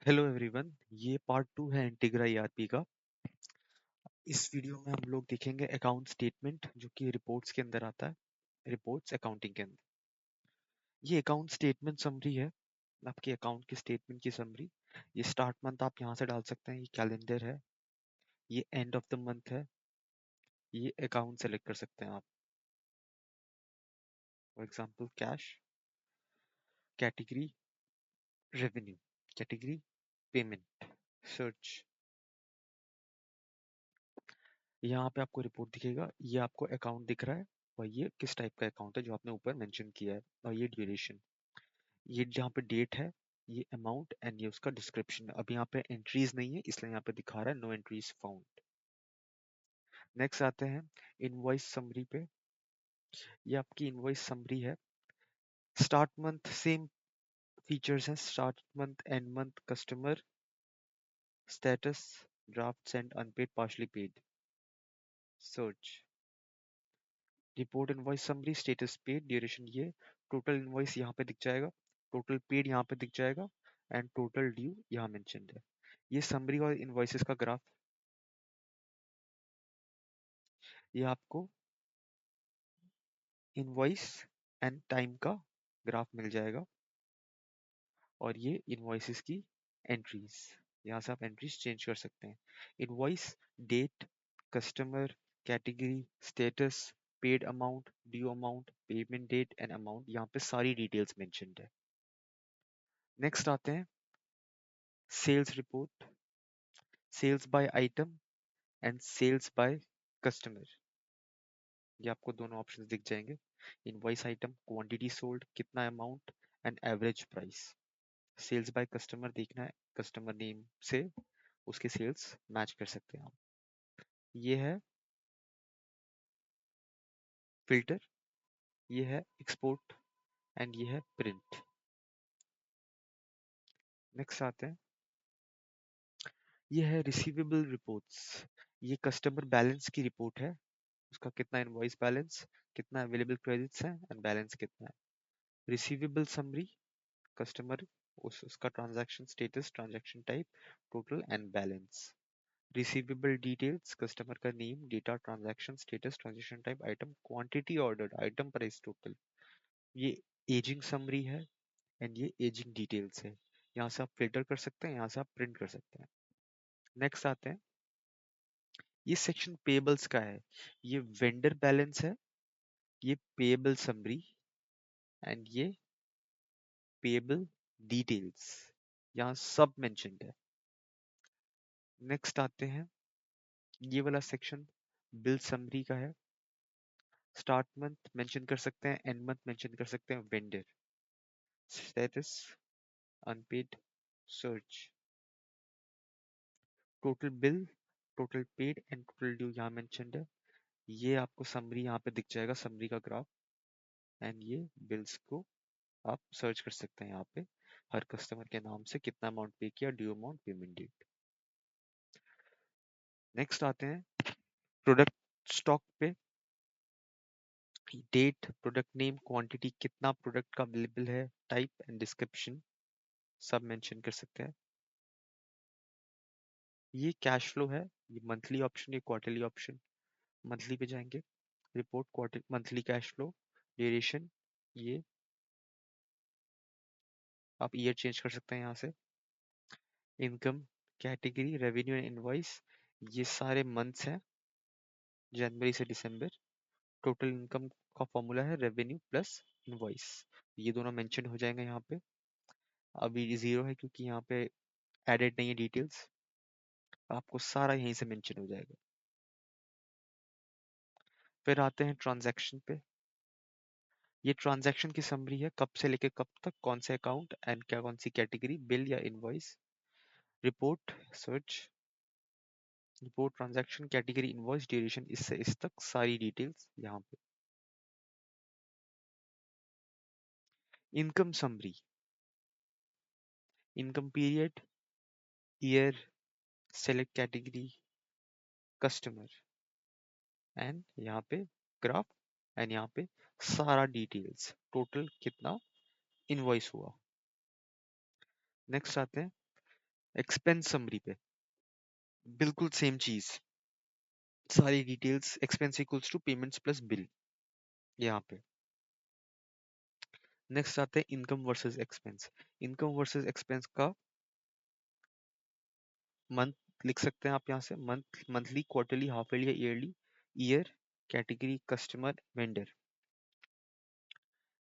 Hello everyone, ये part 2 है इंटीग्रा ERP का। इस वीडियो में हम लोग देखेंगे अकाउंट स्टेटमेंट जो कि रिपोर्ट्स के अंदर आता है। रिपोर्ट्स अकाउंटिंग के अंदर ये अकाउंट स्टेटमेंट समरी है। आपके अकाउंट की स्टेटमेंट की समरी। ये स्टार्ट मंथ आप यहाँ से डाल सकते हैं, ये कैलेंडर है, ये एंड ऑफ द मंथ है, ये अकाउंट सेलेक्ट कर सकते हैं आप। For example cash, category revenue, category payment, search. यहाँ पे आपको रिपोर्ट दिखेगा, ये आपको अकाउंट दिख रहा है और ये किस टाइप का अकाउंट है जो आपने ऊपर मेंशन किया है, और ये ड्यूरेशन, ये जहाँ पे डेट है, ये अमाउंट एंड ये उसका डिस्क्रिप्शन है। अब यहाँ पे एंट्रीज नहीं है इसलिए यहाँ पे दिखा रहा है नो एंट्रीज फाउंड। नेक्स्ट आते हैं इनवॉइस समरी पे। ये आपकी इनवॉइस समरी है। स्टार्ट मंथ सेम फीचर्स हैं, start month, end month, customer status, draft send, unpaid, partially paid, search. Report invoice summary, status paid, duration ये, टोटल इनवॉइस यहाँ पे दिख जाएगा, टोटल पेड यहाँ पे दिख जाएगा एंड टोटल ड्यू यहाँ मेंशन्ड है। ये समरी और इनवॉइसेस का ग्राफ। ये आपको इनवॉइस एंड टाइम का ग्राफ मिल जाएगा और ये इनवॉइसेस की एंट्रीज। यहाँ से आप एंट्रीज चेंज कर सकते हैं। Invoice, date, customer, category, status, paid amount, due amount, payment date and amount, यहाँ पे सारी डिटेल्स मेंशन्ड है। नेक्स्ट आते हैं sales report, sales by item and sales by customer. ये आपको दोनों ऑप्शंस दिख जाएंगे। इनवॉइस आइटम, क्वांटिटी सोल्ड, कितना amount and average price. Sales by customer देखना है, कस्टमर नेम से उसके सेल्स मैच कर सकते हैं आप। ये है फिल्टर, ये है एक्सपोर्ट एंड ये है प्रिंट। नेक्स्ट आते हैं, ये है रिसीवेबल रिपोर्ट्स। ये कस्टमर बैलेंस की रिपोर्ट है, उसका कितना इनवॉइस बैलेंस, कितना अवेलेबल क्रेडिट्स है एंड बैलेंस कितना है। रिसीवेबल समरी, कस्टमर, उसका transaction status, transaction type, total and balance. Receivable details, customer का name, data, transaction status, transaction type, item, quantity ordered, item price, total. ये ageing summary है and ये ageing details है। यहाँ से आप फिल्टर कर सकते हैं, यहाँ से आप प्रिंट कर सकते हैं। नेक्स्ट आते हैं, ये सेक्शन पेबल्स का है। ये वेंडर बैलेंस है, ये पेएबल समरी एंड ये पेएबल डिटेल्स, यहाँ सब मेंशन्ड है। नेक्स्ट आते हैं, ये वाला सेक्शन बिल समरी का है। स्टार्ट मंथ मेंशन कर सकते हैं, एंड मंथ मेंशन कर सकते हैं, vendor, status, unpaid, search, total bill, total paid and total due यहाँ मेंशन्ड है। ये आपको समरी यहाँ पे दिख जाएगा, समरी का ग्राफ, एंड ये बिल्स को आप सर्च कर सकते हैं यहाँ पे हर कस्टमर के नाम से कितना अमाउंट पे किया, due amount, payment date. Next आते हैं प्रोडक्ट स्टॉक पे। डेट, प्रोडक्ट नेम, क्वांटिटी, कितना प्रोडक्ट का अवेलेबल है, टाइप एंड डिस्क्रिप्शन सब मेंशन कर सकते हैं। ये कैश फ्लो है, ये मंथली ऑप्शन, ये क्वार्टरली ऑप्शन। मंथली पे जाएंगे, report quarter monthly cash flow, duration, ये आप ईयर चेंज कर सकते हैं यहाँ से। Income, category, revenue and invoice, ये सारे मंथ्स हैं जनवरी से दिसंबर। टोटल इनकम का फॉर्मूला है रेवेन्यू प्लस इनवॉइस, ये दोनों मेंशन हो जाएंगे यहाँ पे। अभी जीरो है क्योंकि यहाँ पे एडेड नहीं है डिटेल्स, आपको सारा यहीं से मेंशन हो जाएगा। फिर आते हैं ट्रांजैक्शन पे। ये ट्रांजैक्शन की समरी है, कब से लेके कब तक, कौन से अकाउंट एंड क्या, कौन सी कैटेगरी, बिल या invoice. Report, search, report, transaction, category, invoice, duration, इससे इस तक सारी डिटेल्स यहाँ पे। Income summary, income period, year, select category, customer and यहाँ पे ग्राफ एंड यहाँ पे सारा डिटेल्स, टोटल कितना इनवॉइस हुआ। नेक्स्ट आते हैं एक्सपेंस समरी पे बिल्कुल सेम चीज, सारी details, expense equals to payments plus bill यहाँ पे। नेक्स्ट आते हैं income versus expense. Income versus expense का मंथ लिख सकते हैं आप यहाँ से, month, monthly, quarterly, half yearly या yearly, year, category, customer, vendor.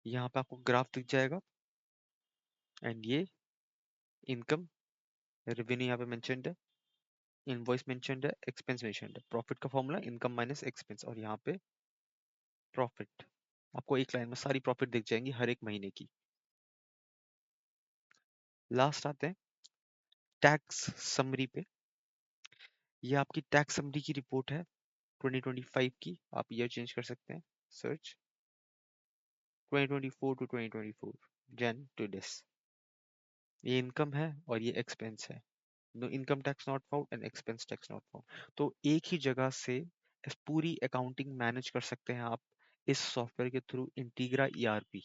यहाँ पे आपको ग्राफ दिख जाएगा एंड ये इनकम, रेवेन्यू यहाँ पे मेंशन्ड है, इनवॉइस मेंशन्ड है, एक्सपेंस मेंशन्ड है। प्रॉफिट का फॉर्मूला इनकम माइनस एक्सपेंस और यहाँ पे प्रॉफिट। आपको एक लाइन में सारी प्रॉफिट दिख जाएंगी हर एक महीने की। लास्ट आते हैं टैक्स समरी पे। ये आपकी टैक्स समरी की रिपोर्ट है 2025 की। आप ईयर चेंज कर सकते हैं, सर्च 2024 टू 2024, जन टू दिस। ये इनकम है और ये एक्सपेंस है। No income tax not found and expense tax not found. तो एक ही जगह से इस पूरी अकाउंटिंग मैनेज कर सकते हैं आप इस सॉफ्टवेयर के थ्रू, इंटीग्रा ईआरपी।